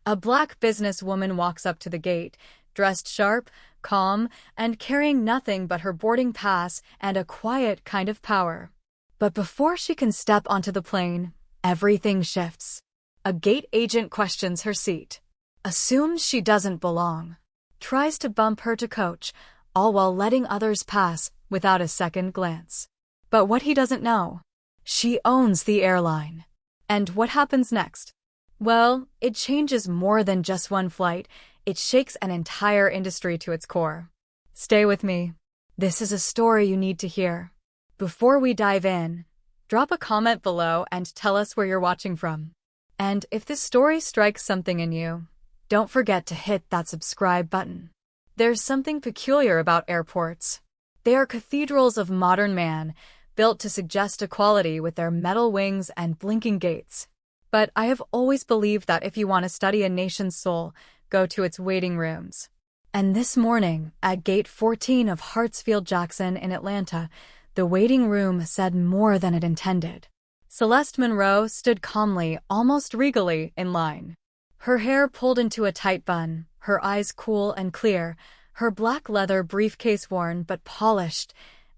A black businesswoman walks up to the gate, dressed sharp, calm, and carrying nothing but her boarding pass and a quiet kind of power. But before she can step onto the plane, everything shifts. A gate agent questions her seat, assumes she doesn't belong, tries to bump her to coach, all while letting others pass without a second glance. But what he doesn't know, she owns the airline. And what happens next? Well, it changes more than just one flight. It shakes an entire industry to its core. Stay with me. This is a story you need to hear. Before we dive in, drop a comment below and tell us where you're watching from. And if this story strikes something in you, don't forget to hit that subscribe button. There's something peculiar about airports. They are cathedrals of modern man, built to suggest equality with their metal wings and blinking gates. But I have always believed that if you want to study a nation's soul, go to its waiting rooms. And this morning, at Gate 14 of Hartsfield-Jackson in Atlanta, the waiting room said more than it intended. Celeste Monroe stood calmly, almost regally, in line. Her hair pulled into a tight bun, her eyes cool and clear, her black leather briefcase worn but polished,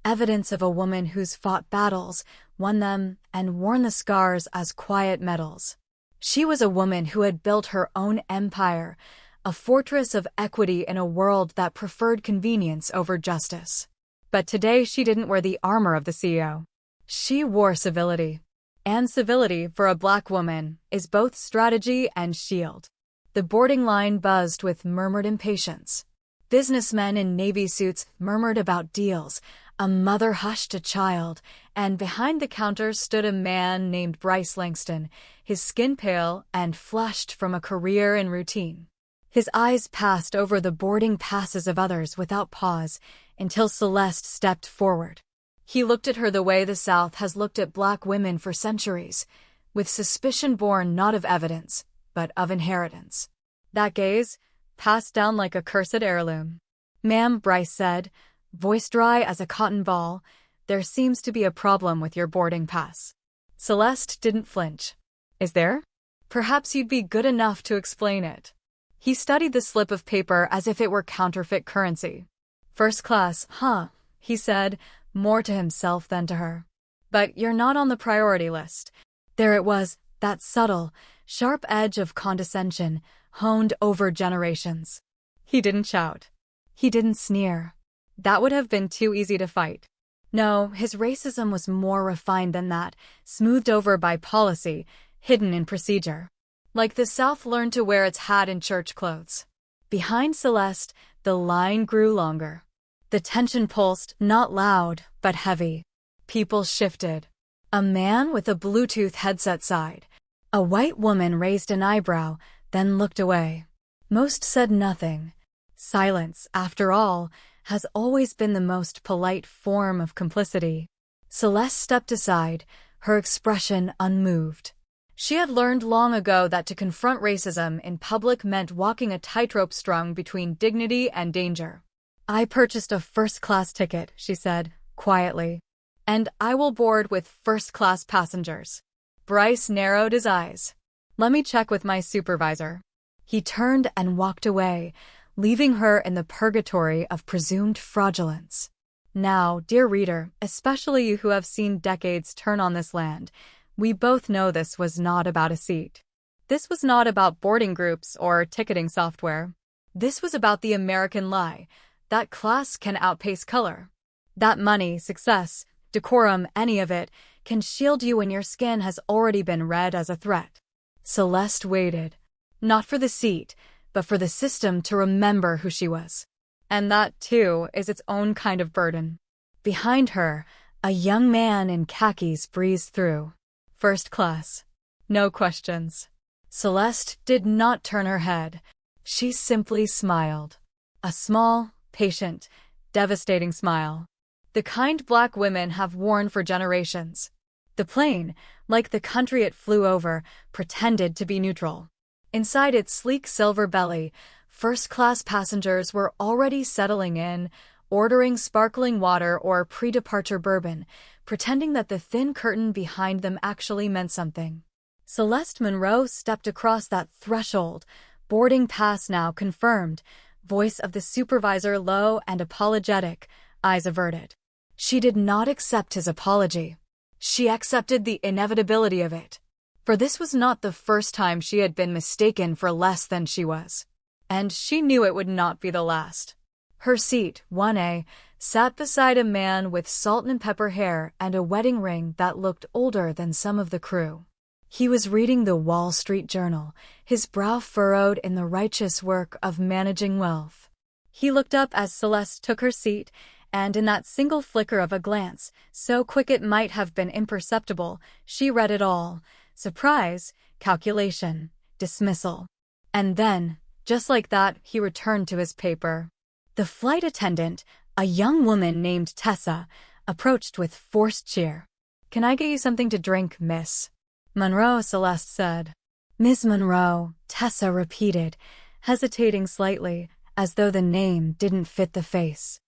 evidence of a woman who's fought battles, won them, and worn the scars as quiet medals. She was a woman who had built her own empire, a fortress of equity in a world that preferred convenience over justice. But today she didn't wear the armor of the CEO. She wore civility. And civility, for a black woman, is both strategy and shield. The boarding line buzzed with murmured impatience. Businessmen in navy suits murmured about deals, a mother hushed a child, and behind the counter stood a man named Bryce Langston, his skin pale and flushed from a career in routine. His eyes passed over the boarding passes of others without pause until Celeste stepped forward. He looked at her the way the South has looked at black women for centuries, with suspicion born not of evidence, but of inheritance. That gaze, passed down like a cursed heirloom. "Ma'am," Bryce said, voice dry as a cotton ball, "there seems to be a problem with your boarding pass." Celeste didn't flinch. "Is there? Perhaps you'd be good enough to explain it." He studied the slip of paper as if it were counterfeit currency. "First class, huh?" he said, more to himself than to her. "But you're not on the priority list." There it was, that subtle, sharp edge of condescension, honed over generations. He didn't shout. He didn't sneer. That would have been too easy to fight. No, his racism was more refined than that, smoothed over by policy, hidden in procedure. Like the South learned to wear its hat in church clothes. Behind Celeste, the line grew longer. The tension pulsed, not loud, but heavy. People shifted. A man with a Bluetooth headset sighed. A white woman raised an eyebrow, then looked away. Most said nothing. Silence, after all, has always been the most polite form of complicity. Celeste stepped aside, her expression unmoved. She had learned long ago that to confront racism in public meant walking a tightrope strung between dignity and danger. "I purchased a first-class ticket," she said, quietly. "And I will board with first-class passengers." Bryce narrowed his eyes. "Let me check with my supervisor." He turned and walked away, leaving her in the purgatory of presumed fraudulence. Now, dear reader, especially you who have seen decades turn on this land, we both know this was not about a seat. This was not about boarding groups or ticketing software. This was about the American lie, that class can outpace color. That money, success, decorum, any of it, can shield you when your skin has already been read as a threat. Celeste waited, not for the seat, but for the system to remember who she was. And that, too, is its own kind of burden. Behind her, a young man in khakis breezed through. First class. No questions. Celeste did not turn her head. She simply smiled. A small, patient, devastating smile. The kind black women have worn for generations. The plane, like the country it flew over, pretended to be neutral. Inside its sleek silver belly, first-class passengers were already settling in, ordering sparkling water or pre-departure bourbon, pretending that the thin curtain behind them actually meant something. Celeste Monroe stepped across that threshold, Boarding pass now confirmed. Voice of the supervisor low and apologetic, eyes averted. She did not accept his apology. She accepted the inevitability of it. For this was not the first time she had been mistaken for less than she was. And she knew it would not be the last. Her seat, 1A, sat beside a man with salt and pepper hair and a wedding ring that looked older than some of the crew. He was reading the Wall Street Journal, his brow furrowed in the righteous work of managing wealth. He looked up as Celeste took her seat, and in that single flicker of a glance, so quick it might have been imperceptible, she read it all: surprise, calculation, dismissal. And then, just like that, he returned to his paper. The flight attendant, a young woman named Tessa, approached with forced cheer. "Can I get you something to drink, miss?" "Monroe," Celeste said. "Miss Monroe," Tessa repeated, hesitating slightly, as though the name didn't fit the face.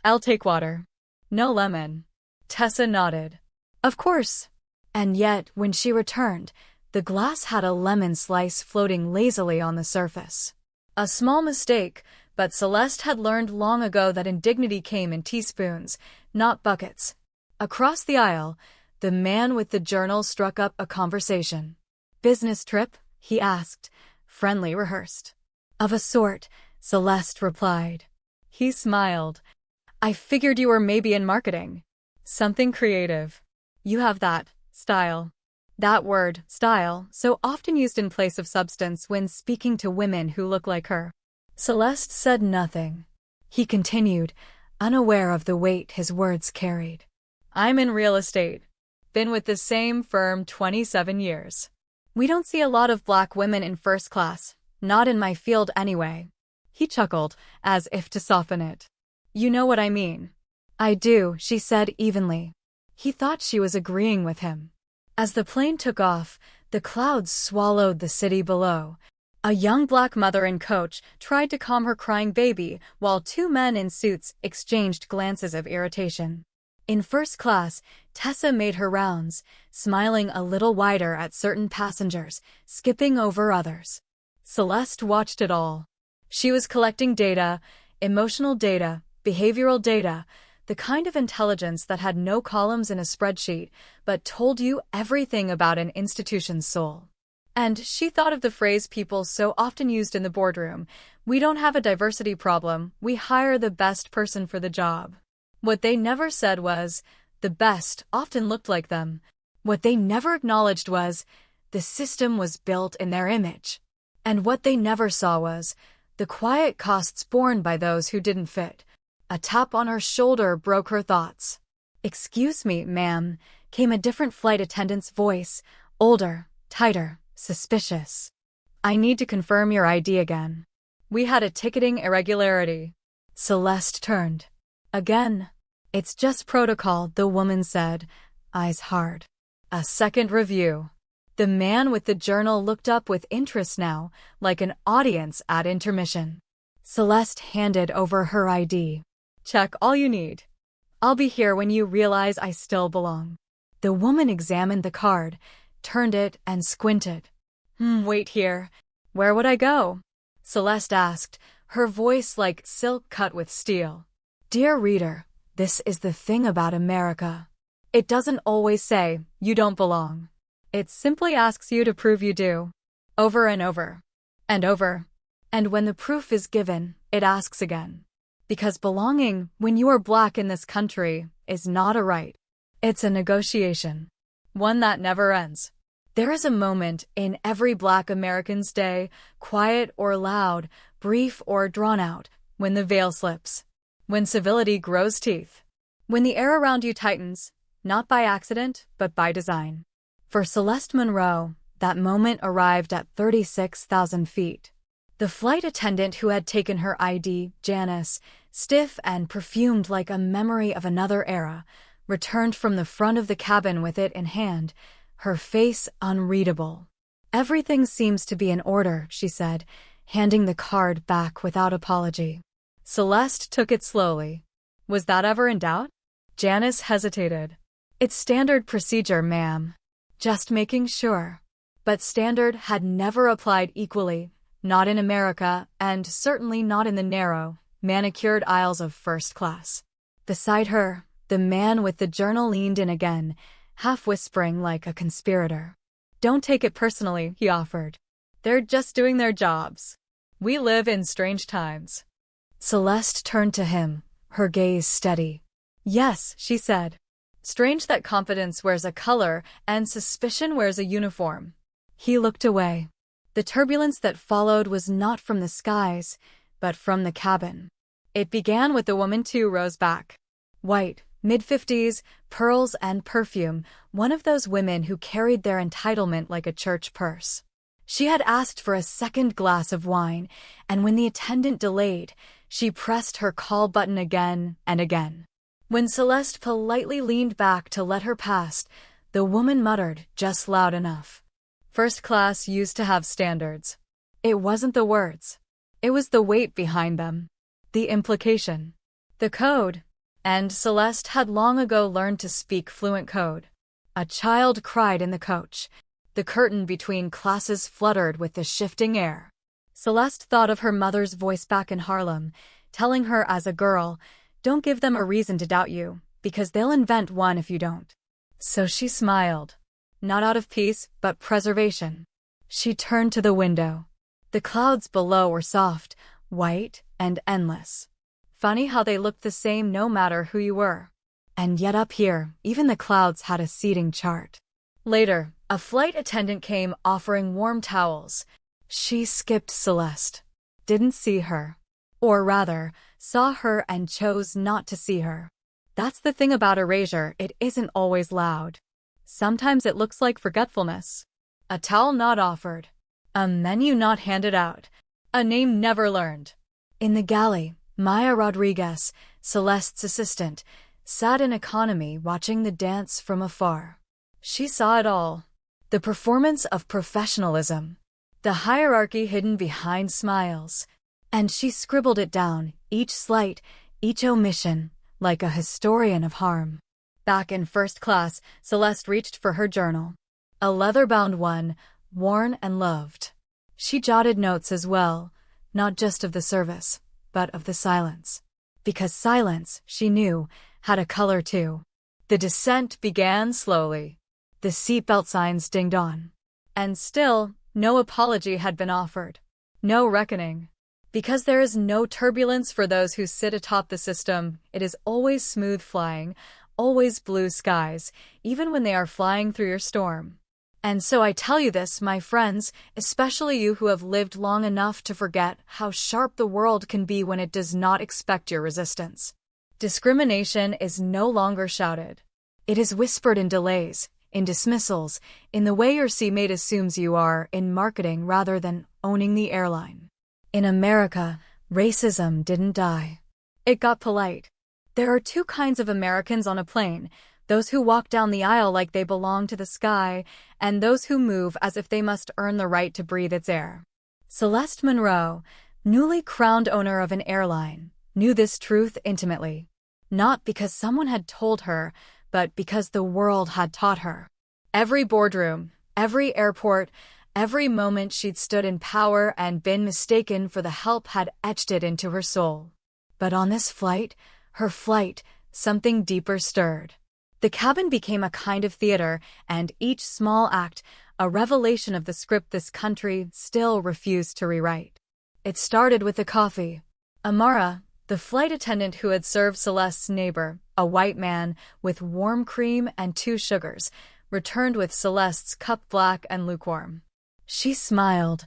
"I'll take water." "No lemon." Tessa nodded. "Of course." And yet, when she returned, the glass had a lemon slice floating lazily on the surface. A small mistake, but Celeste had learned long ago that indignity came in teaspoons, not buckets. Across the aisle, the man with the journal struck up a conversation. "Business trip?" he asked, friendly, rehearsed. "Of a sort," Celeste replied. He smiled. "I figured you were maybe in marketing. Something creative. You have that style." That word, style, so often used in place of substance when speaking to women who look like her. Celeste said nothing. He continued, unaware of the weight his words carried. "I'm in real estate. Been with the same firm 27 years. We don't see a lot of black women in first class, not in my field anyway." He chuckled, as if to soften it. "You know what I mean." "I do," she said evenly. He thought she was agreeing with him. As the plane took off, the clouds swallowed the city below. A young black mother and coach tried to calm her crying baby, while two men in suits exchanged glances of irritation. In first class, Tessa made her rounds, smiling a little wider at certain passengers, skipping over others. Celeste watched it all. She was collecting data, emotional data, behavioral data, the kind of intelligence that had no columns in a spreadsheet, but told you everything about an institution's soul. And she thought of the phrase people so often used in the boardroom: "We don't have a diversity problem, we hire the best person for the job." What they never said was, the best often looked like them. What they never acknowledged was, the system was built in their image. And what they never saw was, the quiet costs borne by those who didn't fit. A tap on her shoulder broke her thoughts. "Excuse me, ma'am," came a different flight attendant's voice, older, tighter, suspicious. "I need to confirm your ID again. We had a ticketing irregularity." Celeste turned. "Again?" "It's just protocol," the woman said, eyes hard. "A second review." The man with the journal looked up with interest now, like an audience at intermission. Celeste handed over her ID. "Check all you need. I'll be here when you realize I still belong." The woman examined the card, turned it, and squinted. Wait here. Where would I go?" Celeste asked, her voice like silk cut with steel. "Dear reader, this is the thing about America. It doesn't always say, you don't belong. It simply asks you to prove you do. Over and over. And over. And when the proof is given, it asks again. Because belonging, when you are black in this country, is not a right. It's a negotiation. One that never ends. There is a moment in every black American's day, quiet or loud, brief or drawn out, when the veil slips. When civility grows teeth. When the air around you tightens, not by accident, but by design. For Celeste Monroe, that moment arrived at 36,000 feet. The flight attendant who had taken her ID, Janice, stiff and perfumed like a memory of another era, returned from the front of the cabin with it in hand, her face unreadable. "Everything seems to be in order," she said, handing the card back without apology. Celeste took it slowly. "Was that ever in doubt?" Janice hesitated. "It's standard procedure, ma'am. Just making sure." But standard had never applied equally, Not in America, and certainly not in the narrow, manicured aisles of first class. Beside her, the man with the journal leaned in again, half whispering like a conspirator. "Don't take it personally," he offered. "They're just doing their jobs. We live in strange times." Celeste turned to him, her gaze steady. "Yes," she said. "Strange that confidence wears a color and suspicion wears a uniform." He looked away. The turbulence that followed was not from the skies, but from the cabin. It began with the woman 2 rows back. White, mid-50s, pearls and perfume, one of those women who carried their entitlement like a church purse. She had asked for a second glass of wine, and when the attendant delayed, she pressed her call button again and again. When Celeste politely leaned back to let her pass, the woman muttered just loud enough. First class used to have standards. It wasn't the words. It was the weight behind them. The implication. The code. And Celeste had long ago learned to speak fluent code. A child cried in the coach. The curtain between classes fluttered with the shifting air. Celeste thought of her mother's voice back in Harlem, telling her as a girl, "Don't give them a reason to doubt you, because they'll invent one if you don't." So she smiled. Not out of peace, but preservation. She turned to the window. The clouds below were soft, white, and endless. Funny how they looked the same no matter who you were. And yet up here, even the clouds had a seating chart. Later, a flight attendant came offering warm towels. She skipped Celeste. Didn't see her. Or rather, saw her and chose not to see her. That's the thing about erasure, it isn't always loud. Sometimes it looks like forgetfulness. A towel not offered. A menu not handed out. A name never learned. In the galley, Maya Rodriguez, Celeste's assistant, sat in economy watching the dance from afar. She saw it all. The performance of professionalism. The hierarchy hidden behind smiles. And she scribbled it down, each slight, each omission, like a historian of harm. Back in first class, Celeste reached for her journal. A leather-bound one, worn and loved. She jotted notes as well, not just of the service, but of the silence. Because silence, she knew, had a color too. The descent began slowly. The seatbelt signs dinged on. And still, no apology had been offered. No reckoning. Because there is no turbulence for those who sit atop the system, it is always smooth flying, always blue skies, even when they are flying through your storm. And so I tell you this, my friends, especially you who have lived long enough to forget how sharp the world can be when it does not expect your resistance. Discrimination is no longer shouted. It is whispered in delays, in dismissals, in the way your seatmate assumes you are, in marketing rather than owning the airline. In America, racism didn't die. It got polite. There are 2 kinds of Americans on a plane, those who walk down the aisle like they belong to the sky, and those who move as if they must earn the right to breathe its air. Celeste Monroe, newly crowned owner of an airline, knew this truth intimately. Not because someone had told her, but because the world had taught her. Every boardroom, every airport, every moment she'd stood in power and been mistaken for the help had etched it into her soul. But on this flight, her flight, something deeper stirred. The cabin became a kind of theater, and each small act, a revelation of the script this country still refused to rewrite. It started with the coffee. Amara, the flight attendant who had served Celeste's neighbor, a white man, with warm cream and 2 sugars, returned with Celeste's cup black and lukewarm. She smiled,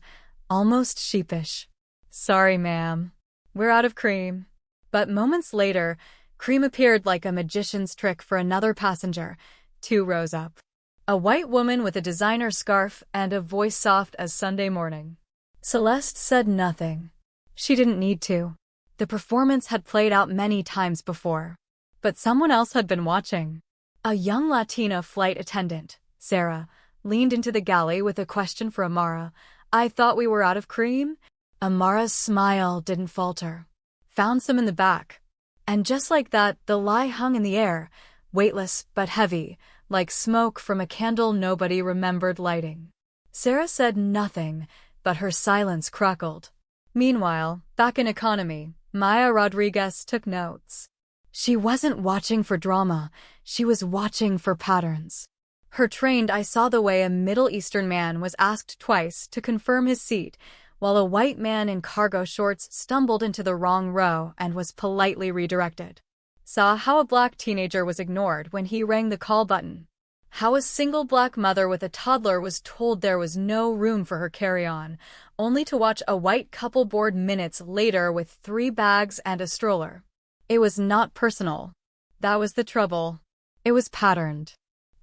almost sheepish. "Sorry, ma'am. We're out of cream." But moments later, cream appeared like a magician's trick for another passenger, 2 rows up. A white woman with a designer scarf and a voice soft as Sunday morning. Celeste said nothing. She didn't need to. The performance had played out many times before. But someone else had been watching. A young Latina flight attendant, Sarah, leaned into the galley with a question for Amara. "I thought we were out of cream?" Amara's smile didn't falter. "Found some in the back." And just like that, the lie hung in the air, weightless but heavy, like smoke from a candle nobody remembered lighting. Sarah said nothing, but her silence crackled. Meanwhile, back in economy, Maya Rodriguez took notes. She wasn't watching for drama, she was watching for patterns. Her trained eye saw the way a Middle Eastern man was asked twice to confirm his seat, while a white man in cargo shorts stumbled into the wrong row and was politely redirected. Saw how a black teenager was ignored when he rang the call button. How a single black mother with a toddler was told there was no room for her carry-on, only to watch a white couple board minutes later with 3 bags and a stroller. It was not personal. That was the trouble. It was patterned.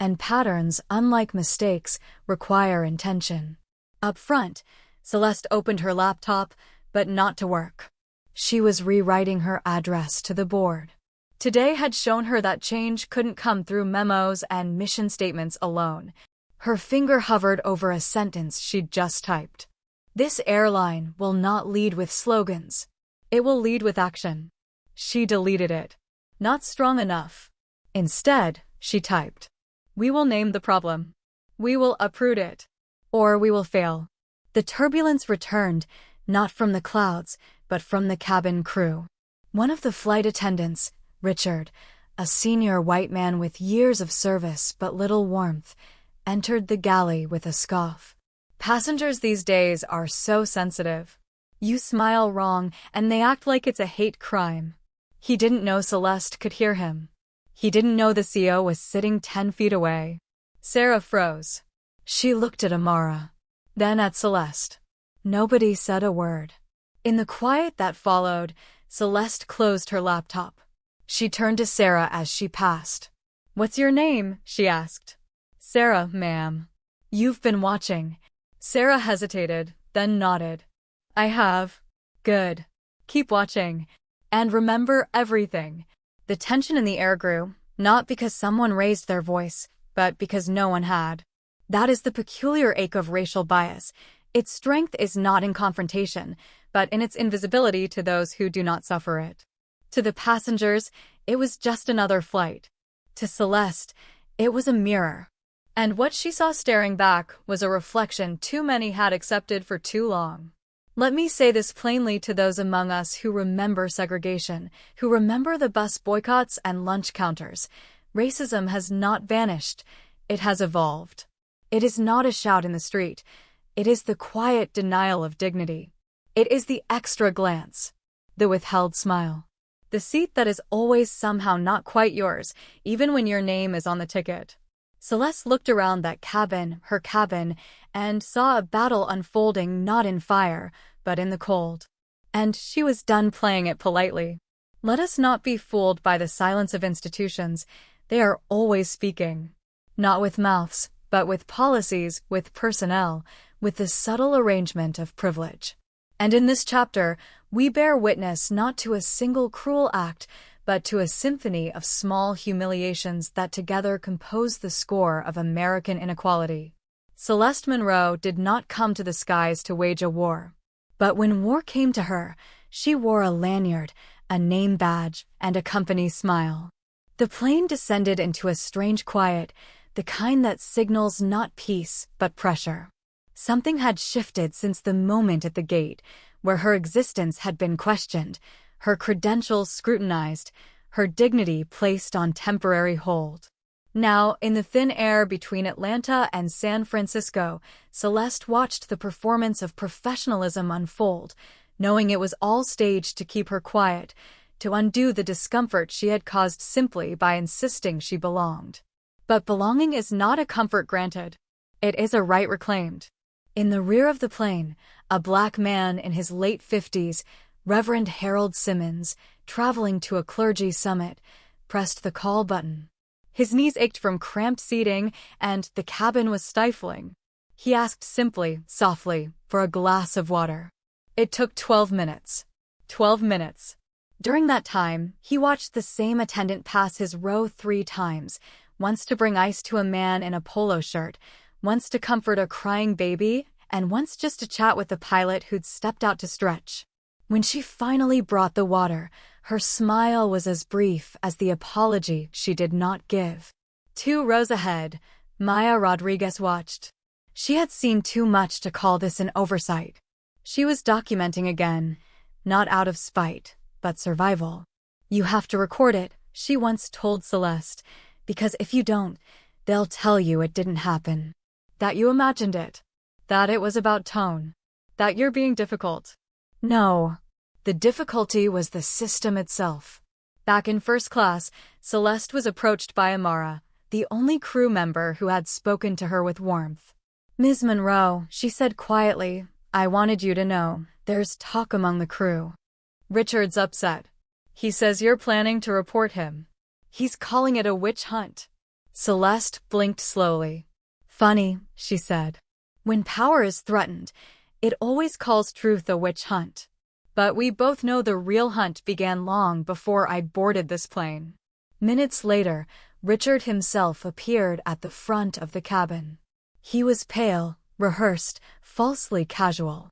And patterns, unlike mistakes, require intention. Up front, Celeste opened her laptop, but not to work. She was rewriting her address to the board. Today had shown her that change couldn't come through memos and mission statements alone. Her finger hovered over a sentence she'd just typed. This airline will not lead with slogans. It will lead with action. She deleted it. Not strong enough. Instead, she typed, "We will name the problem. We will uproot it. Or we will fail." The turbulence returned, not from the clouds, but from the cabin crew. One of the flight attendants, Richard, a senior white man with years of service but little warmth, entered the galley with a scoff. Passengers these days are so sensitive. You smile wrong, and they act like it's a hate crime. He didn't know Celeste could hear him. He didn't know the CO was sitting 10 feet away. Sarah froze. She looked at Amara, then at Celeste. Nobody said a word. In the quiet that followed, Celeste closed her laptop. She turned to Sarah as she passed. "What's your name?" she asked. "Sarah, ma'am." "You've been watching." Sarah hesitated, then nodded. "I have." "Good. Keep watching. And remember everything." The tension in the air grew, not because someone raised their voice, but because no one had. That is the peculiar ache of racial bias. Its strength is not in confrontation, but in its invisibility to those who do not suffer it. To the passengers, it was just another flight. To Celeste, it was a mirror. And what she saw staring back was a reflection too many had accepted for too long. Let me say this plainly to those among us who remember segregation, who remember the bus boycotts and lunch counters. Racism has not vanished. It has evolved. It is not a shout in the street. It is the quiet denial of dignity. It is the extra glance, the withheld smile, the seat that is always somehow not quite yours, even when your name is on the ticket. Celeste looked around that cabin, her cabin, and saw a battle unfolding not in fire, but in the cold. And she was done playing it politely. Let us not be fooled by the silence of institutions. They are always speaking. Not with mouths, but with policies, with personnel, with the subtle arrangement of privilege. And in this chapter, we bear witness not to a single cruel act, but to a symphony of small humiliations that together compose the score of American inequality. Celeste Monroe did not come to the skies to wage a war. But when war came to her, she wore a lanyard, a name badge, and a company smile. The plane descended into a strange quiet, the kind that signals not peace, but pressure. Something had shifted since the moment at the gate, where her existence had been questioned, her credentials scrutinized, her dignity placed on temporary hold. Now, in the thin air between Atlanta and San Francisco, Celeste watched the performance of professionalism unfold, knowing it was all staged to keep her quiet, to undo the discomfort she had caused simply by insisting she belonged. But belonging is not a comfort granted. It is a right reclaimed. In the rear of the plane, a black man in his late 50s, Reverend Harold Simmons, traveling to a clergy summit, pressed the call button. His knees ached from cramped seating, and the cabin was stifling. He asked simply, softly, for a glass of water. It took 12 minutes. 12 minutes. During that time, he watched the same attendant pass his row 3 times, once to bring ice to a man in a polo shirt, once to comfort a crying baby, and once just to chat with the pilot who'd stepped out to stretch. When she finally brought the water, her smile was as brief as the apology she did not give. 2 rows ahead, Maya Rodriguez watched. She had seen too much to call this an oversight. She was documenting again, not out of spite, but survival. You have to record it, she once told Celeste, because if you don't, they'll tell you it didn't happen. That you imagined it. That it was about tone. That you're being difficult. No. The difficulty was the system itself. Back in first class, Celeste was approached by Amara, the only crew member who had spoken to her with warmth. "Ms. Monroe," she said quietly, "I wanted you to know, there's talk among the crew." Richard's upset. He says you're planning to report him. He's calling it a witch hunt. Celeste blinked slowly. "Funny," she said. "When power is threatened, it always calls truth a witch hunt. But we both know the real hunt began long before I boarded this plane." Minutes later, Richard himself appeared at the front of the cabin. He was pale, rehearsed, falsely casual.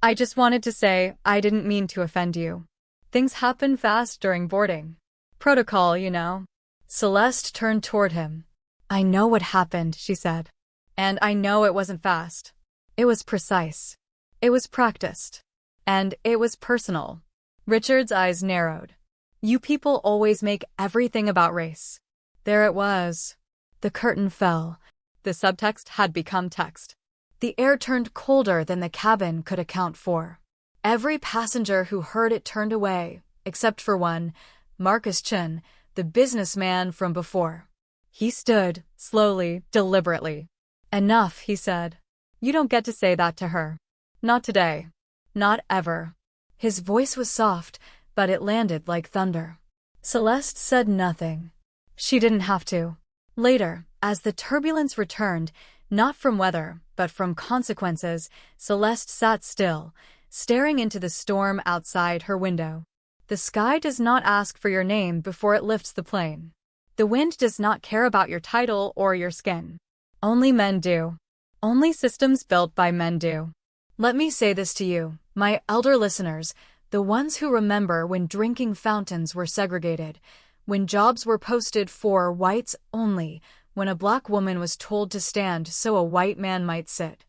"I just wanted to say, I didn't mean to offend you. Things happen fast during boarding. Protocol, you know." Celeste turned toward him. "I know what happened," she said. "And I know it wasn't fast. It was precise. It was practiced. And it was personal." Richard's eyes narrowed. "You people always make everything about race." There it was. The curtain fell. The subtext had become text. The air turned colder than the cabin could account for. Every passenger who heard it turned away, except for one, Marcus Chin, the businessman from before. He stood, slowly, deliberately. "Enough," he said. "You don't get to say that to her. Not today. Not ever." His voice was soft, but it landed like thunder. Celeste said nothing. She didn't have to. Later, as the turbulence returned, not from weather, but from consequences, Celeste sat still, staring into the storm outside her window. The sky does not ask for your name before it lifts the plane. The wind does not care about your title or your skin. Only men do. Only systems built by men do. Let me say this to you, my elder listeners, the ones who remember when drinking fountains were segregated, when jobs were posted for whites only, when a black woman was told to stand so a white man might sit.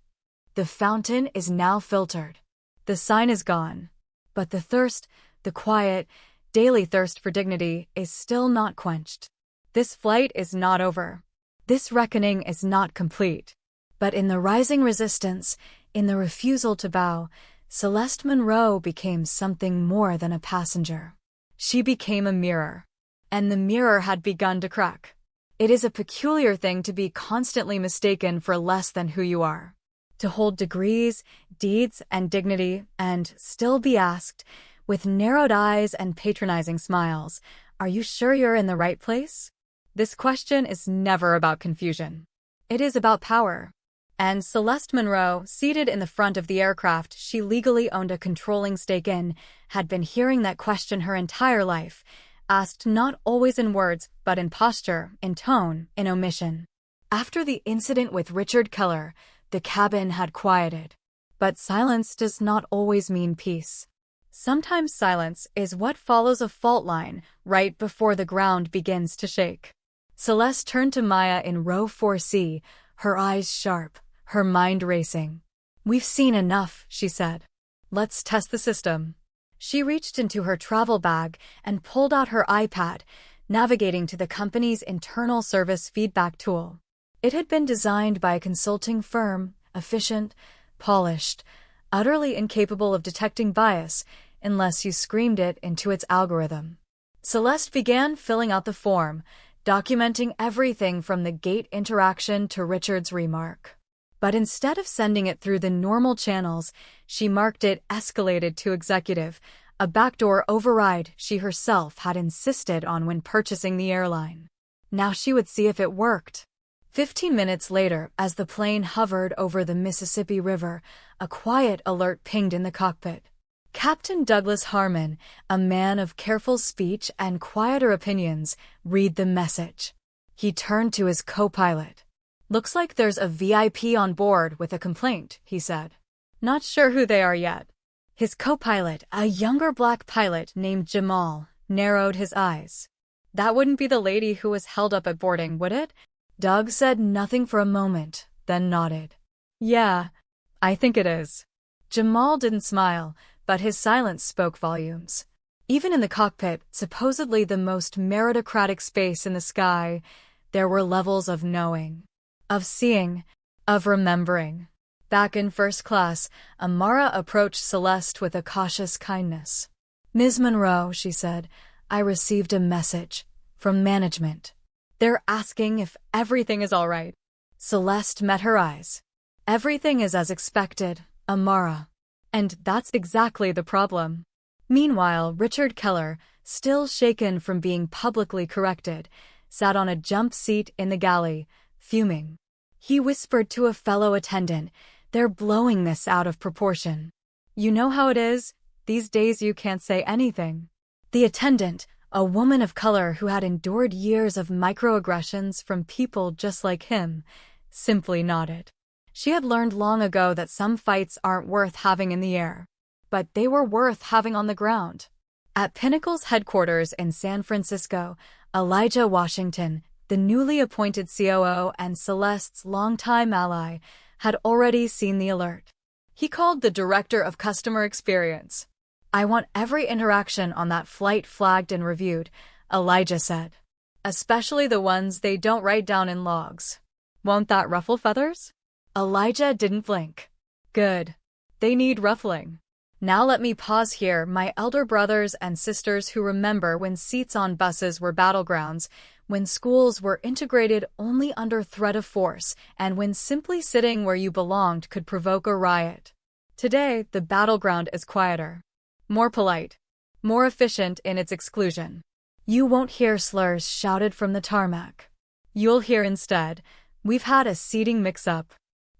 The fountain is now filtered. The sign is gone. But the thirst, the quiet, daily thirst for dignity, is still not quenched. This flight is not over. This reckoning is not complete. But in the rising resistance, in the refusal to bow, Celeste Monroe became something more than a passenger. She became a mirror. And the mirror had begun to crack. It is a peculiar thing to be constantly mistaken for less than who you are. To hold degrees, deeds, and dignity, and still be asked, with narrowed eyes and patronizing smiles, "Are you sure you're in the right place?" This question is never about confusion. It is about power. And Celeste Monroe, seated in the front of the aircraft she legally owned a controlling stake in, had been hearing that question her entire life, asked not always in words, but in posture, in tone, in omission. After the incident with Richard Keller, the cabin had quieted. But silence does not always mean peace. Sometimes silence is what follows a fault line right before the ground begins to shake. Celeste turned to Maya in row 4C, her eyes sharp, her mind racing. "We've seen enough," she said. "Let's test the system." She reached into her travel bag and pulled out her iPad, navigating to the company's internal service feedback tool. It had been designed by a consulting firm, efficient, polished, utterly incapable of detecting bias unless you screamed it into its algorithm. Celeste began filling out the form, documenting everything from the gate interaction to Richard's remark. But instead of sending it through the normal channels, she marked it escalated to executive, a backdoor override she herself had insisted on when purchasing the airline. Now she would see if it worked. 15 minutes later, as the plane hovered over the Mississippi River, a quiet alert pinged in the cockpit. Captain Douglas Harmon, a man of careful speech and quieter opinions, read the message. He turned to his co-pilot. "Looks like there's a VIP on board with a complaint," he said. "Not sure who they are yet." His co-pilot, a younger black pilot named Jamal, narrowed his eyes. "That wouldn't be the lady who was held up at boarding, would it?" Doug said nothing for a moment, then nodded. Yeah, I think it is. Jamal didn't smile, but his silence spoke volumes. Even in the cockpit, supposedly the most meritocratic space in the sky, there were levels of knowing, of seeing, of remembering. Back in first class, Amara approached Celeste with a cautious kindness. "Ms. Monroe," she said, "I received a message from management. They're asking if everything is all right." Celeste met her eyes. "Everything is as expected, Amara. And that's exactly the problem." Meanwhile, Richard Keller, still shaken from being publicly corrected, sat on a jump seat in the galley, fuming. He whispered to a fellow attendant, "They're blowing this out of proportion. You know how it is? These days you can't say anything." The attendant, a woman of color who had endured years of microaggressions from people just like him, simply nodded. She had learned long ago that some fights aren't worth having in the air, but they were worth having on the ground. At Pinnacle's headquarters in San Francisco, Elijah Washington, the newly appointed COO and Celeste's longtime ally, had already seen the alert. He called the director of customer experience. "I want every interaction on that flight flagged and reviewed," Elijah said. "Especially the ones they don't write down in logs. Won't that ruffle feathers?" Elijah didn't blink. "Good. They need ruffling. Now let me pause here, my elder brothers and sisters who remember when seats on buses were battlegrounds, when schools were integrated only under threat of force, and when simply sitting where you belonged could provoke a riot. Today, the battleground is quieter, more polite, more efficient in its exclusion. You won't hear slurs shouted from the tarmac. You'll hear instead, 'We've had a seating mix-up,'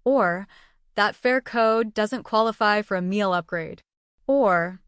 or 'That fare code doesn't qualify for a meal upgrade,' or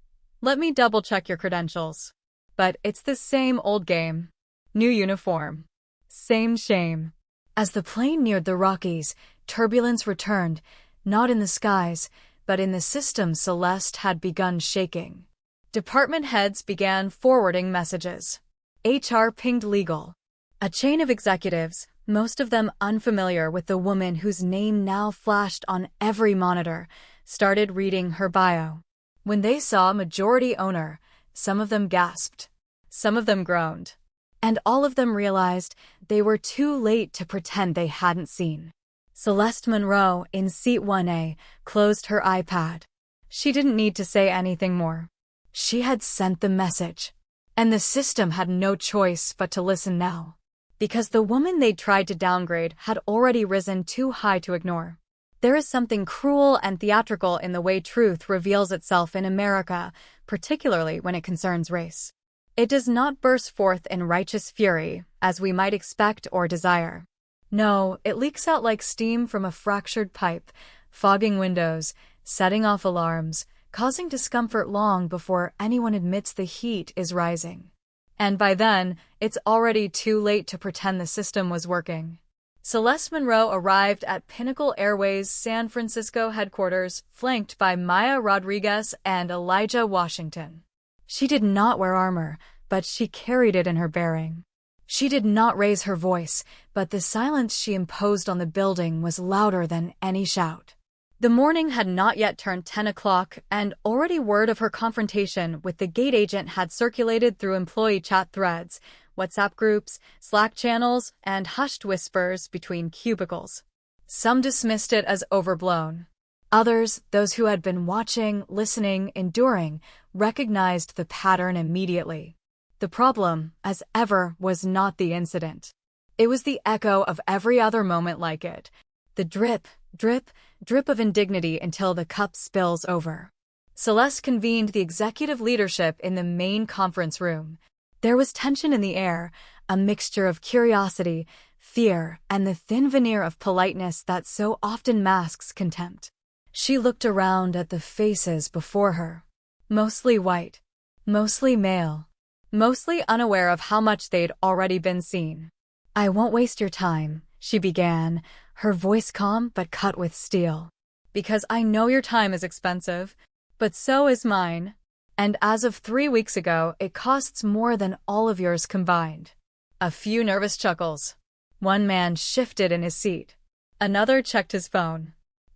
'Let me double-check your credentials.' But it's the same old game. New uniform. Same shame." As the plane neared the Rockies, turbulence returned, not in the skies, but in the system. Celeste had begun shaking. Department heads began forwarding messages. HR pinged legal. A chain of executives, most of them unfamiliar with the woman whose name now flashed on every monitor, started reading her bio. When they saw majority owner, some of them gasped. Some of them groaned. And all of them realized they were too late to pretend they hadn't seen. Celeste Monroe, in seat 1A, closed her iPad. She didn't need to say anything more. She had sent the message. And the system had no choice but to listen now. Because the woman they'd tried to downgrade had already risen too high to ignore. There is something cruel and theatrical in the way truth reveals itself in America, particularly when it concerns race. It does not burst forth in righteous fury, as we might expect or desire. No, it leaks out like steam from a fractured pipe, fogging windows, setting off alarms, causing discomfort long before anyone admits the heat is rising. And by then, it's already too late to pretend the system was working. Celeste Monroe arrived at Pinnacle Airways' San Francisco headquarters, flanked by Maya Rodriguez and Elijah Washington. She did not wear armor, but she carried it in her bearing. She did not raise her voice, but the silence she imposed on the building was louder than any shout. The morning had not yet turned 10 o'clock, and already word of her confrontation with the gate agent had circulated through employee chat threads, WhatsApp groups, Slack channels, and hushed whispers between cubicles. Some dismissed it as overblown. Others, those who had been watching, listening, enduring, recognized the pattern immediately. The problem, as ever, was not the incident. It was the echo of every other moment like it. The drip, drip, drip of indignity until the cup spills over. Celeste convened the executive leadership in the main conference room. There was tension in the air, a mixture of curiosity, fear, and the thin veneer of politeness that so often masks contempt. She looked around at the faces before her. Mostly white, mostly male, mostly unaware of how much they'd already been seen. "I won't waste your time," she began, her voice calm but cut with steel. "Because I know your time is expensive, but so is mine. And as of 3 weeks ago, it costs more than all of yours combined." A few nervous chuckles. One man shifted in his seat. Another checked his phone.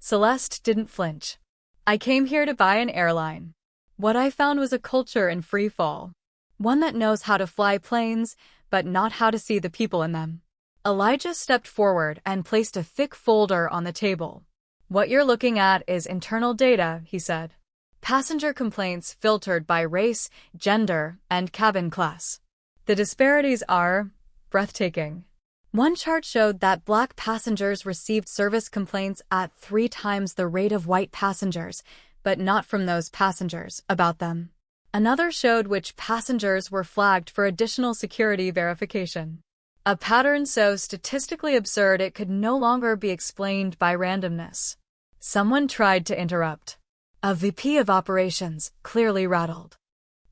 Celeste didn't flinch. I came here to buy an airline. What I found was a culture in free fall. One that knows how to fly planes, but not how to see the people in them. Elijah stepped forward and placed a thick folder on the table. What you're looking at is internal data, he said. Passenger complaints filtered by race, gender, and cabin class. The disparities are breathtaking. One chart showed that Black passengers received service complaints at 3 times the rate of white passengers, but not from those passengers about them. Another showed which passengers were flagged for additional security verification. A pattern so statistically absurd it could no longer be explained by randomness. Someone tried to interrupt. A VP of operations, clearly rattled.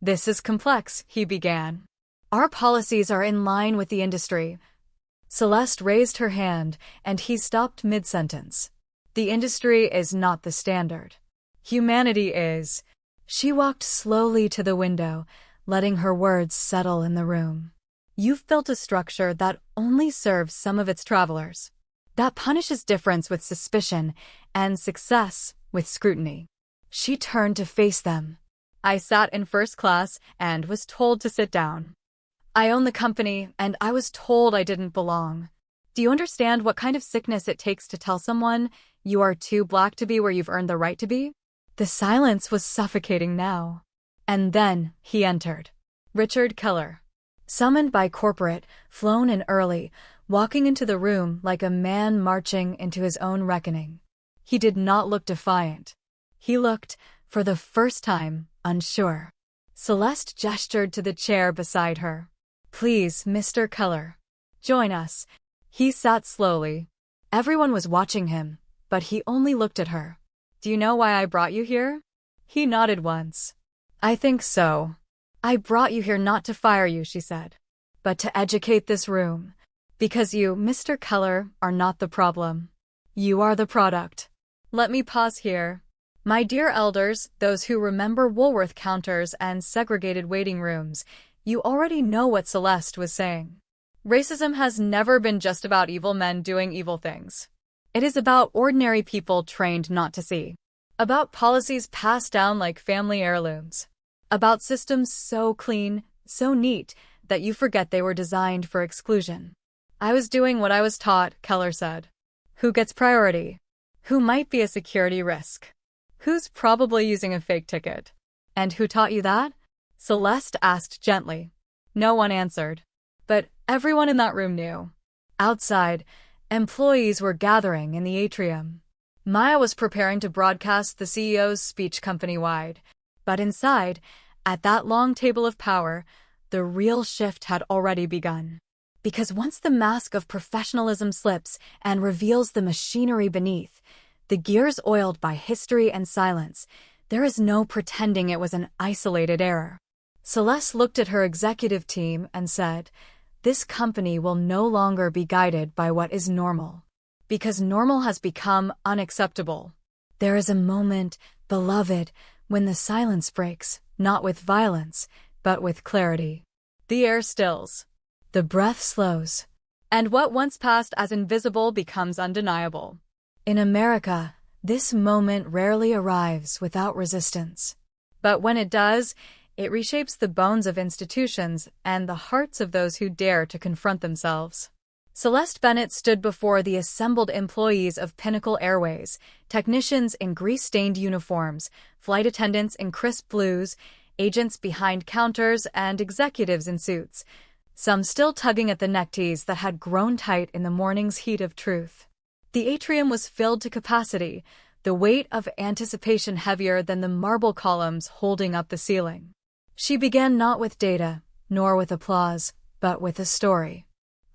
"This is complex," he began. "Our policies are in line with the industry." Celeste raised her hand, and he stopped mid-sentence. "The industry is not the standard. Humanity is." She walked slowly to the window, letting her words settle in the room. "You've built a structure that only serves some of its travelers. That punishes difference with suspicion and success with scrutiny." She turned to face them. "I sat in first class and was told to sit down. I own the company, and I was told I didn't belong. Do you understand what kind of sickness it takes to tell someone you are too Black to be where you've earned the right to be?" The silence was suffocating now. And then he entered. Richard Keller. Summoned by corporate, flown in early, walking into the room like a man marching into his own reckoning. He did not look defiant. He looked, for the first time, unsure. Celeste gestured to the chair beside her. "Please, Mr. Keller. Join us." He sat slowly. Everyone was watching him, but he only looked at her. "Do you know why I brought you here?" He nodded once. "I think so. I brought you here not to fire you," she said, "but to educate this room. Because you, Mr. Keller, are not the problem. You are the product." Let me pause here. My dear elders, those who remember Woolworth counters and segregated waiting rooms, you already know what Celeste was saying. Racism has never been just about evil men doing evil things. It is about ordinary people trained not to see. About policies passed down like family heirlooms. About systems so clean, so neat, that you forget they were designed for exclusion. "I was doing what I was taught," Keller said. "Who gets priority? Who might be a security risk? Who's probably using a fake ticket? And who taught you that?" Celeste asked gently. No one answered. But everyone in that room knew. Outside, employees were gathering in the atrium. Maya was preparing to broadcast the CEO's speech company-wide. But inside, at that long table of power, the real shift had already begun. Because once the mask of professionalism slips and reveals the machinery beneath, the gears oiled by history and silence, there is no pretending it was an isolated error. Celeste looked at her executive team and said, "This company will no longer be guided by what is normal. Because normal has become unacceptable. There is a moment, beloved, when the silence breaks, not with violence, but with clarity. The air stills. The breath slows. And what once passed as invisible becomes undeniable. In America, this moment rarely arrives without resistance. But when it does, it reshapes the bones of institutions and the hearts of those who dare to confront themselves." Celeste Bennett stood before the assembled employees of Pinnacle Airways, technicians in grease-stained uniforms, flight attendants in crisp blues, agents behind counters, and executives in suits, some still tugging at the neckties that had grown tight in the morning's heat of truth. The atrium was filled to capacity, the weight of anticipation heavier than the marble columns holding up the ceiling. She began not with data, nor with applause, but with a story.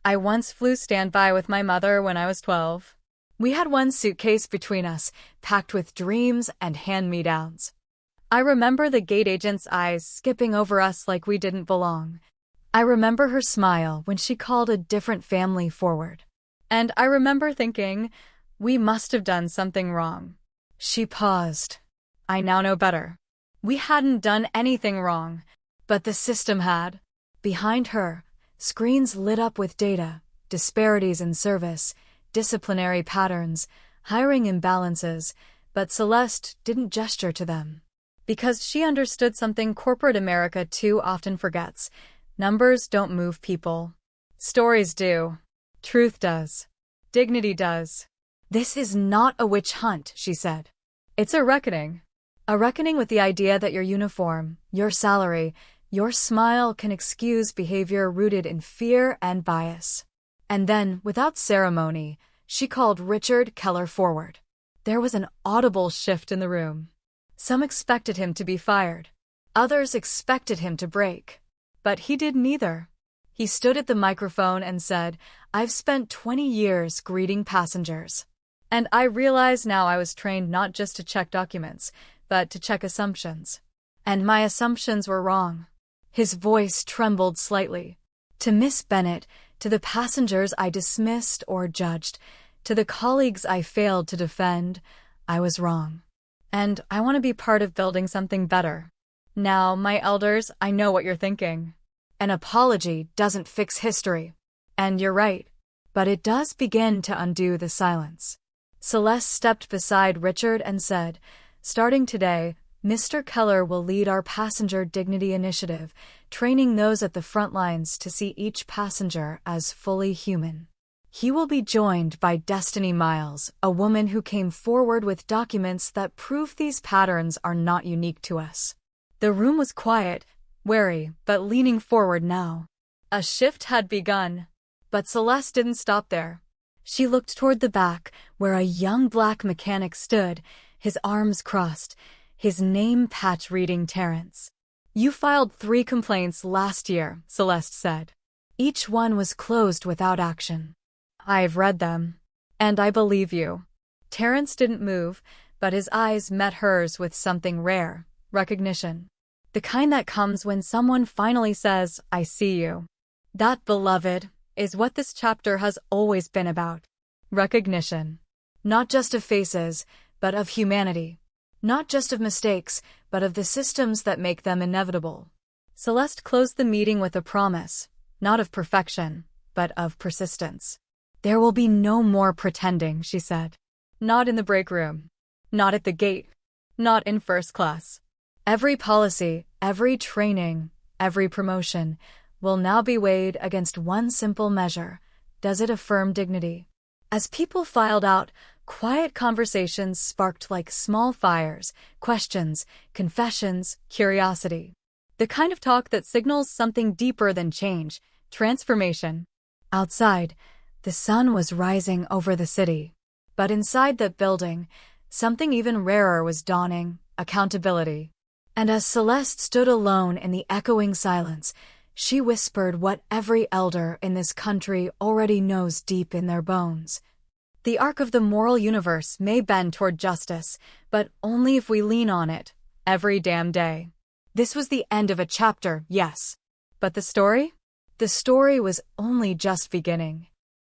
"I once flew standby with my mother when I was 12. We had one suitcase between us, packed with dreams and hand-me-downs. I remember the gate agent's eyes skipping over us like we didn't belong. I remember her smile when she called a different family forward. And I remember thinking, we must have done something wrong." She paused. "I now know better. We hadn't done anything wrong, but the system had." Behind her, screens lit up with data, disparities in service, disciplinary patterns, hiring imbalances, but Celeste didn't gesture to them. Because she understood something corporate America too often forgets. Numbers don't move people. Stories do. Truth does. Dignity does. This is not a witch hunt, she said. It's a reckoning. A reckoning with the idea that your uniform, your salary, your smile can excuse behavior rooted in fear and bias. And then, without ceremony, she called Richard Keller forward. There was an audible shift in the room. Some expected him to be fired. Others expected him to break. But he did neither. He stood at the microphone and said, "I've spent 20 years greeting passengers. And I realize now I was trained not just to check documents, but to check assumptions. And my assumptions were wrong." His voice trembled slightly. "To Miss Bennet, to the passengers I dismissed or judged, to the colleagues I failed to defend, I was wrong. And I want to be part of building something better. Now, my elders, I know what you're thinking. An apology doesn't fix history. And you're right. But it does begin to undo the silence." Celeste stepped beside Richard and said, "Starting today, Mr. Keller will lead our Passenger Dignity Initiative, training those at the front lines to see each passenger as fully human. He will be joined by Destiny Miles, a woman who came forward with documents that prove these patterns are not unique to us." The room was quiet, wary, but leaning forward now. A shift had begun. But Celeste didn't stop there. She looked toward the back, where a young black mechanic stood, his arms crossed, his name patch reading Terrence. "You filed 3 complaints last year," Celeste said. "Each one was closed without action. I've read them. And I believe you." Terrence didn't move, but his eyes met hers with something rare, recognition. The kind that comes when someone finally says, "I see you." That, beloved, is what this chapter has always been about. Recognition. Not just of faces, but of humanity. Not just of mistakes, but of the systems that make them inevitable. Celeste closed the meeting with a promise, not of perfection, but of persistence. "There will be no more pretending," she said. "Not in the break room. Not at the gate. Not in first class. Every policy, every training, every promotion will now be weighed against one simple measure. Does it affirm dignity?" As people filed out, quiet conversations sparked like small fires, questions, confessions, curiosity. The kind of talk that signals something deeper than change, transformation. Outside, the sun was rising over the city. But inside that building, something even rarer was dawning: accountability. And as Celeste stood alone in the echoing silence, she whispered what every elder in this country already knows deep in their bones. The arc of the moral universe may bend toward justice, but only if we lean on it, every damn day. This was the end of a chapter, yes. But the story? The story was only just beginning.